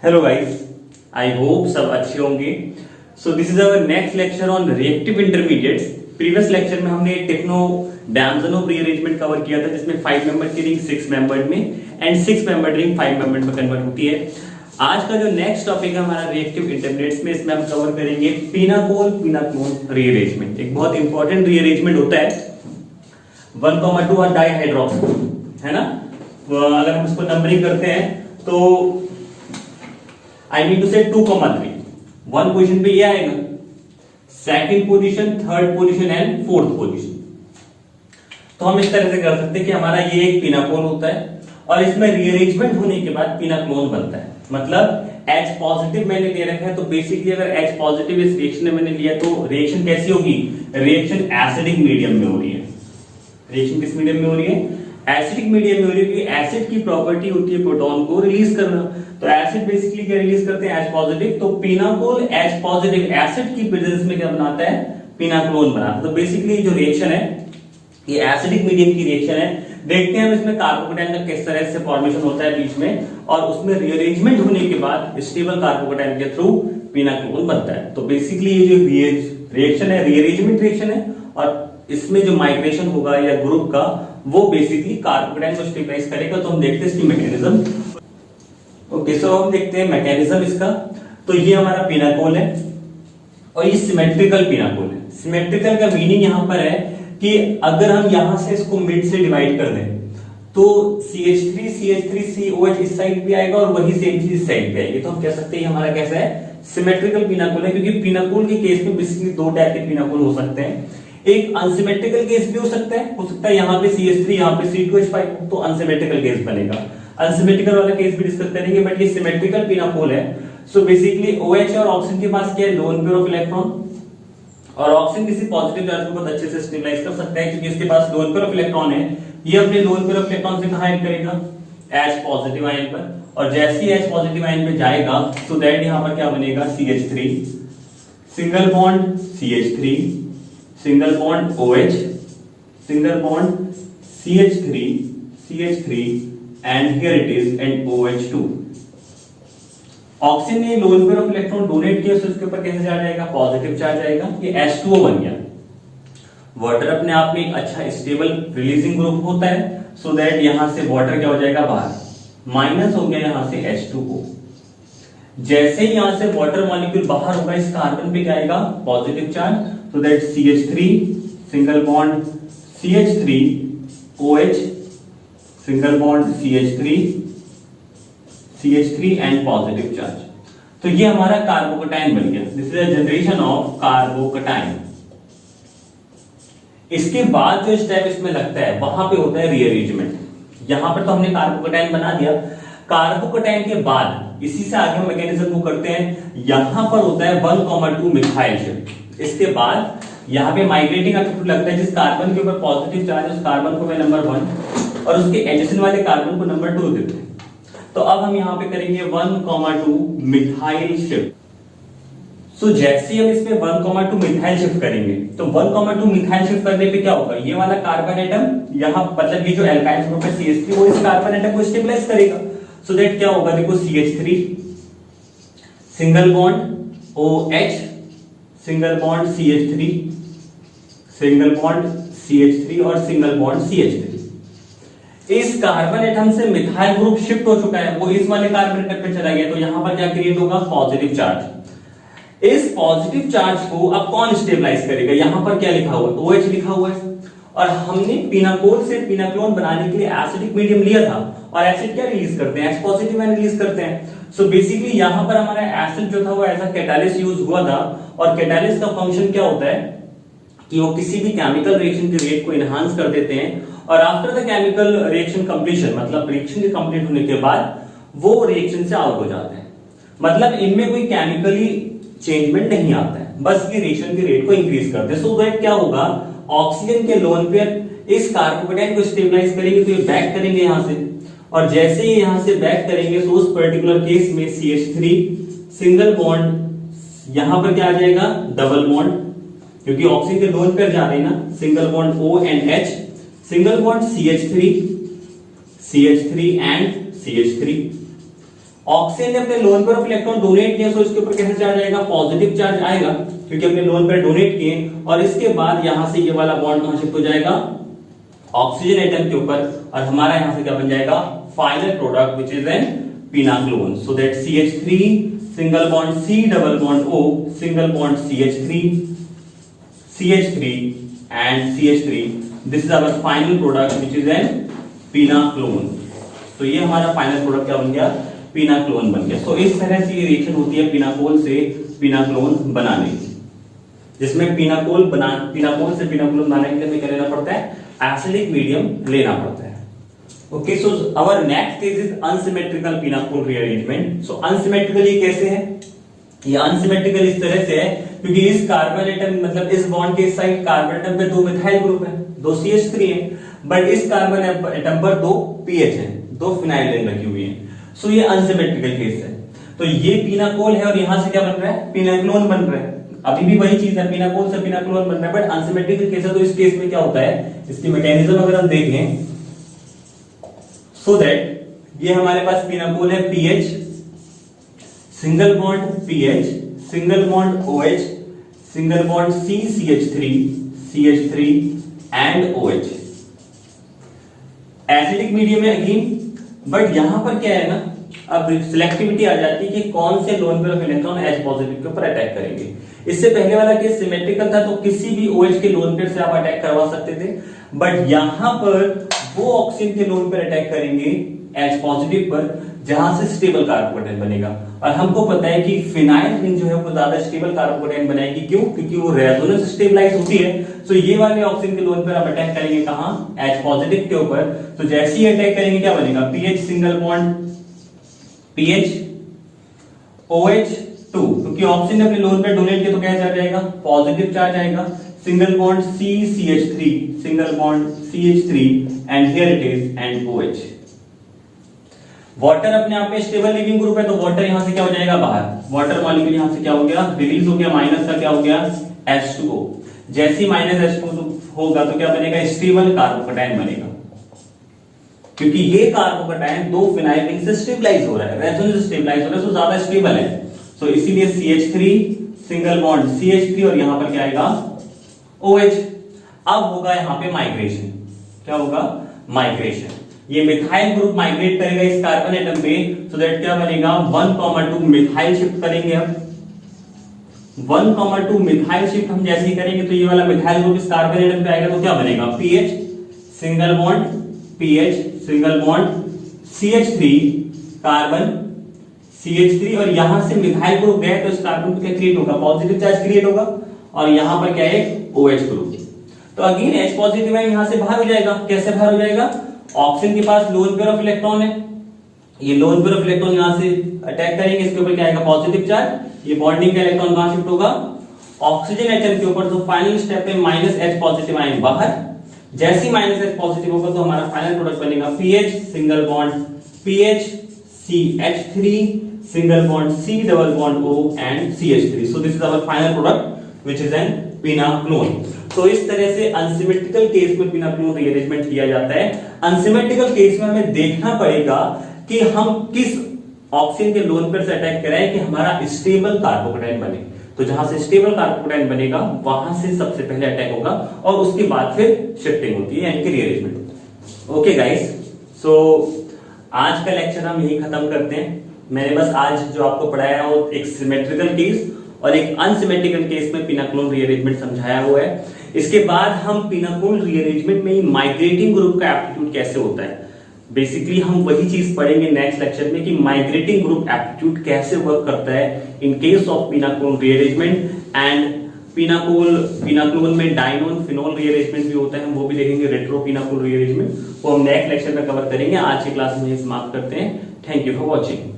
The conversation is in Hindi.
हेलो गाइस, आई होप सब अच्छे होंगे। सो this is our next lecture on reactive intermediates. Previous lecture में हमने टेक्नो डायमेंशन रीअरेंजमेंट कवर किया था, जिसमें 5 मेंबर की रिंग 6 मेंबर्ड में एंड 6 मेंबर्ड रिंग 5 मेंबर्ड में कन्वर्ट होती है। आज का जो नेक्स्ट टॉपिक है हमारा रिएक्टिव इंटरमीडिएट्स में, इसमें हम कवर करेंगे पिनाकोल पिनाकोन रीअरेंजमेंट। एक बहुत इंपॉर्टेंट रीअरेंजमेंट होता है 1,2 और डाइहाइड्रोक्सी, है ना। अगर हम इसको नंबरिंग करते हैं तो आई मीन टू से 2,3 वन पोजीशन पे ये आएगा, second position, third position and fourth position. तो हम इस तरह से कर सकते हैं कि हमारा ये एक पिनाकोल होता है और इसमें रीअरेंजमेंट होने के बाद पिनाक्लोन बनता है। मतलब H पॉजिटिव मैंने ले रखा है, तो बेसिकली अगर H पॉजिटिव इस रिएक्शन में मैंने लिया तो रिएक्शन कैसी होगी? रिएक्शन एसिडिक मीडियम में हो रही है। रिएक्शन किस मीडियम में हो रही है? एसिडिक मीडियम में हो रही है, क्योंकि एसिड की प्रॉपर्टी होती है प्रोटॉन को रिलीज करना। तो एसिड बेसिकली क्या रिलीज करते हैं? H positive. तो पिनाकोल H पॉजिटिव एसिड की प्रेजेंस में क्या बनाता है? पिनाक्लोन बनाता है। तो बेसिकली जो रिएक्शन है ये एसिडिक मीडियम की रिएक्शन है। देखते हैं हम इसमें कार्बोकेटाइन का किस तरह से फॉर्मेशन होता है बीच में, और उसमें रीअरेंजमेंट होने के बाद स्टेबल कार्बोकेटाइन के थ्रू पिनाक्लोन बनता है। तो बेसिकली ये जो रिएक्शन है रीअरेंजमेंट रिएक्शन है, और इसमें जो माइग्रेशन होगा या ग्रुप का वो बेसिकली कार्बोकेटाइन को स्टेबलाइज करेगा। तो हम देखते हैं इसकी मैकेनिज्म। ओके, सो हम देखते हैं मैकेनिज्म इसका। तो ये हमारा पिनाकोल है और ये सिमेट्रिकल पिनाकोल है। सिमेट्रिकल का मीनिंग यहां पर है कि अगर हम यहां से इसको मिड से डिवाइड कर दें तो CH3 CH3 COH इस साइड भी आएगा और वही सेम चीज इस साइड पे आएगी। तो हम कह सकते हैं हमारा कैसा है? सिमेट्रिकल पिनाकोल है। क्योंकि पिनाकोल के केस में बेसिकली दो टाइप के पिनाकोल हो सकते हैं। एक अनसिमेट्रिकल केस भी हो सकता है यहाँ पे CH3 यहाँ पे C2H5, तो अनसिमेट्रिकल केस बनेगा। अनसिमेट्रिकल वाला केस भी डिस्कस करेंगे, बट ये सिमेट्रिकल पिनाकोल है। सो बेसिकली OH और ऑक्सीजन के पास क्या है? लोन पेयर ऑफ इलेक्ट्रॉन, और ऑक्सीजन किसी पॉजिटिव चार्ज को बहुत अच्छे से स्टेबलाइज कर सकता है क्योंकि इसके पास लोन पेयर ऑफ इलेक्ट्रॉन है। ये अपने लोन पेयर ऑफ इलेक्ट्रॉन से कहां ऐड करेगा? H पॉजिटिव आयन पर, और जैसे ही H पॉजिटिव आयन पे जाएगा तो दैट यहां पर क्या बनेगा? CH3 single bond CH3 single bond OH single bond CH3 and here it is and OH2। Oxygen ने lone pair of electron donate किया, तो उसके ऊपर कैसे चार्ज आएगा? पॉजिटिव चार्ज आएगा। ये H2O बन गया। वाटर अपने आप में एक अच्छा स्टेबल रिलीजिंग ग्रुप होता है, सो दैट यहां से वाटर क्या हो जाएगा? बाहर, माइनस हो गया यहां से H2O। जैसे ही यहां से वाटर मॉलिक्यूल बाहर होगा, इस कार्बन पे क्या आएगा? Positive charge. So that CH3 single bond CH3 OH single bond CH3 and positive charge. तो ये हमारा कार्बोकेटाइन बन गया। This is a generation of carbocation. इसके बाद जो स्टेप इसमें लगता है वहां पे होता है रीअरेंजमेंट। यहां पर तो हमने कार्बोकेटाइन बना दिया। कार्बोकेटाइन के बाद इसी से आगे हम मैकेनिज्म को करते हैं। यहां पर होता है 1,2 मिथाइल शिफ्ट। इसके बाद यहां पे माइग्रेटिंग इफेक्ट लगता है। जिस कार्बन के ऊपर पॉजिटिव चार्ज है उस कार्बन को मैं नंबर 1 और उसके एडिशन वाले कार्बन को नंबर 2 देते हैं। तो अब हम यहां पे करेंगे 1,2 मिथाइल शिफ्ट। सो जैसे हम इसमें 1,2 मिथाइल शिफ्ट करेंगे तो 1,2 मिथाइल शिफ्ट करने पे क्या होगा? ये वाला कार्बन एटम यहां, मतलब ये जो एल्काइल ग्रुप है CH3, वो इस कार्बन एटम को स्टेबलाइज करेगा। सो दैट क्या होगा? देखो CH3 single bond OH single bond CH3 single bond CH3 और सिंगल बॉन्ड CH3। इस कार्बन एटम से मिथाइल ग्रुप शिफ्ट हो चुका है, वो इस वाले कार्बन एटम पे चला गया। तो यहां पर क्या क्रिएट होगा? Positive charge. इस पॉजिटिव चार्ज को अब कौन स्टेबलाइज करेगा? यहां पर क्या लिखा हुआ है? OH लिखा हुआ है। और हमने पिनाकोल से पिनाक्लोन बनाने के लिए एसिडिक मीडियम लिया था, और एसिड क्या रिलीज करते हैं? H पॉजिटिव आयन रिलीज करते हैं। सो बेसिकली यहां पर हमारा एसिड जो था वो एज अ कैटालिस्ट यूज हुआ था, और कैटालिस्ट का फंक्शन क्या होता है कि वो किसी भी केमिकल रिएक्शन के रेट को एनहांस कर देते हैं, और after the chemical reaction completion, मतलब रिएक्शन के कंप्लीट होने के बाद वो रिएक्शन से आउट हो जाते हैं। मतलब इनमें कोई केमिकली चेंजमेंट नहीं आता है, बस ये रिएक्शन के रेट को इंक्रीज करते हैं। सो दैट क्या होगा? ऑक्सीजन के लोन पेयर इस कार्बोकेटाइन को स्टेबलाइज करेंगे, तो ये बैक करेंगे यहां से, और जैसे ही यहां से बैक करेंगे तो उस पर्टिकुलर केस में CH3 सिंगल बॉन्ड यहां पर क्या आ जाएगा? डबल बॉन्ड, क्योंकि ऑक्सीजन के लोन पेयर जा रहे हैं ना, single bond O and H single bond CH3 and CH3, oxygen ने अपने loan pair of electron donate किया, तो इसके ऊपर कैसे चार्ज आएगा, पॉजिटिव चार्ज आएगा, क्योंकि अपने लोन पेयर डोनेट किए। और इसके बाद यहां से ये वाला बॉन्ड कहां शिफ्ट हो जाएगा, ऑक्सीजन एटम के ऊपर, और हमारा यहां से क्या बन जाएगा, final product which is an pinacolone. So that CH3 single bond C double bond O single bond CH3 and CH3, this is our final product which is an पिनाक्लोन। तो ये हमारा फाइनल प्रोडक्ट क्या बन गया, पिनाक्लोन बन गया। तो इस तरह से ये रिएक्शन होती है पिनाकोल से पिनाक्लोन बनाने की, जिसमें पिनाकोल से पिनाक्लोन बनाने के लिए हमें क्या लेना पड़ता है, एसिडिक मीडियम लेना पड़ता है। Okay, so our next stage is unsymmetrical pinacol rearrangement. सो अनसिमेट्रिकल कैसे है, ये अनसिमेट्रिकल इस तरह से है क्योंकि इस कार्बन एटम मतलब इस बॉन्ड के साइड कार्बन एटम पे 2 मिथाइल ग्रुप है, 2 CH3 है, बट इस कार्बन एटम पर 2 PH है, 2 फिनाइल रिंग रखी हुई है। सो ये अनसिमेट्रिकल केस है। तो ये पिनाकोल है और यहां से क्या बन रहा है, पिनाक्लोन बन रहा है। अभी भी वही चीज है, पिनाकोल से पिनाक्लोन बन रहा है, बट अनसिमेट्रिकल केस है। तो इस केस में क्या होता है, इसकी मैकेनिज्म अगर हम देखें, सो दैट ये हमारे पास पिनाकोल है PH single bond PH single bond OH single bond CH3 and OH, acidic medium है अगेन। बट यहां पर क्या है ना, अब सिलेक्टिविटी आ जाती है कि कौन से loan pair of electron H positive के ऊपर अटैक करेंगे। इससे पहले वाला केस सिमेट्रिकल था, तो किसी भी OH के लोन पेयर से आप अटैक करवा सकते थे, बट यहां पर वो ऑक्सीजन के लोन पेयर अटैक करेंगे H पॉजिटिव पर जहां से स्टेबल कार्बोकेटाइन बनेगा। और हमको पता है कि फिनाइल रिंग जो है वो ज्यादा स्टेबल कार्बोकेटाइन बनाएगी, क्यों, क्योंकि वो रेजोनेंस स्टेबलाइज होती है। तो ये वाले ऑक्सीजन के लोन पेयर आप अटैक करेंगे कहां, H पॉजिटिव के ऊपर। तो जैसे ही अटैक करेंगे क्या बनेगा, PH single bond PH OH2, क्योंकि ऑक्सीजन ने अपने लोन पेयर डोनेट किया तो क्या चार्ज आएगा, पॉजिटिव चार्ज आएगा। Single bond CH3 single bond CH3 and here it is and OH। Water अपने आप में स्टेबल लिविंग ग्रुप है, तो वाटर यहां से क्या हो जाएगा बाहर, वाटर मॉलिक्यूल यहां से क्या हो गया, रिलीज हो गया, माइनस का क्या हो गया H2O। जैसे ही माइनस H2O होगा तो क्या बनेगा, स्टेबल कार्बोकेटाइन बनेगा, क्योंकि ये कार्बोकेटाइन 2 फिनाइल रिंग से स्टेबलाइज हो रहा है, रेजोनेंस स्टेबलाइज हो रहा है, तो ज्यादा स्टेबल है। सो इसीलिए CH3 सिंगल बॉन्ड CH3 और यहां पर क्या आएगा OH। अब होगा यहां पे माइग्रेशन, क्या होगा, माइग्रेशन। ये मिथाइल ग्रुप माइग्रेट करेगा इस कार्बन एटम पे, सो दैट क्या बनेगा 1,2 मिथाइल शिफ्ट करेंगे। अब 1,2 मिथाइल शिफ्ट हम जैसे ही करेंगे तो ये वाला मिथाइल ग्रुप इस कार्बन एटम पे आएगा, तो क्या बनेगा PH single bond PH single bond CH3 carbon CH3, और यहां से मिथाइल ग्रुप गया तो इस कार्बन पे क्या क्रिएट होगा, पॉजिटिव चार्ज क्रिएट होगा, और यहां पर क्या है OH ग्रुप। तो अगेन H पॉजिटिव है, यहां से बाहर हो जाएगा। कैसे बाहर हो जाएगा, ऑक्सीजन के पास लोन पेयर ऑफ इलेक्ट्रॉन है, ये लोन पेयर ऑफ इलेक्ट्रॉन यहां से अटैक करेंगे, इसके ऊपर क्या आएगा पॉजिटिव चार्ज, ये बॉन्डिंग का इलेक्ट्रॉन कहां शिफ्ट होगा, ऑक्सीजन एटम के ऊपर। तो फाइनल स्टेप पे माइनस H पॉजिटिव आएंगे बाहर। जैसे ही माइनस H पॉजिटिव होगा तो हमारा फाइनल प्रोडक्ट बनेगा PH single bond PH CH3 single bond C double bond O and CH3। So this is our final product which is an pinacolone. तो इस तरह से अनसिमेट्रिकल केस में पिनाक्लोन रीअरेंजमेंट किया जाता है। अनसिमेट्रिकल केस में हमें देखना पड़ेगा कि हम किस ऑक्सीजन के लोन पेयर से अटैक कराएं कि हमारा स्टेबल कार्बोकेटाइन बने। तो जहां से स्टेबल कार्बोकेटाइन बनेगा वहां से सबसे पहले अटैक होगा और उसके बाद फिर शिफ्टिंग होती है, यानी कि रीअरेंजमेंट होता है। ओके गाइस, सो आज का लेक्चर हम यही खत्म करते हैं। मैंने बस आज जो आपको पढ़ाया वो एक सिमेट्रिकल केस और एक अनसिमेट्रिकल केस में पिनाक्लोन रीअरेंजमेंट समझाया हुआ है। इसके बाद हम पिनाक्लोन रीअरेंजमेंट में ही माइग्रेटिंग ग्रुप का एप्टीट्यूड कैसे होता है, बेसिकली हम वही चीज पढ़ेंगे नेक्स्ट लेक्चर में कि माइग्रेटिंग ग्रुप एप्टीट्यूड कैसे वर्क करता है in case of pinacolone rearrangement. And pinacolone में डाइनोन फिनोल रीअरेंजमेंट भी होता है, हम वो भी देखेंगे, रेट्रो पिनाक्लोन रीअरेंजमेंट, वो हम नेक्स्ट लेक्चर में कवर करेंगे। आज की क्लास में समाप्त करते हैं। Thank you for watching.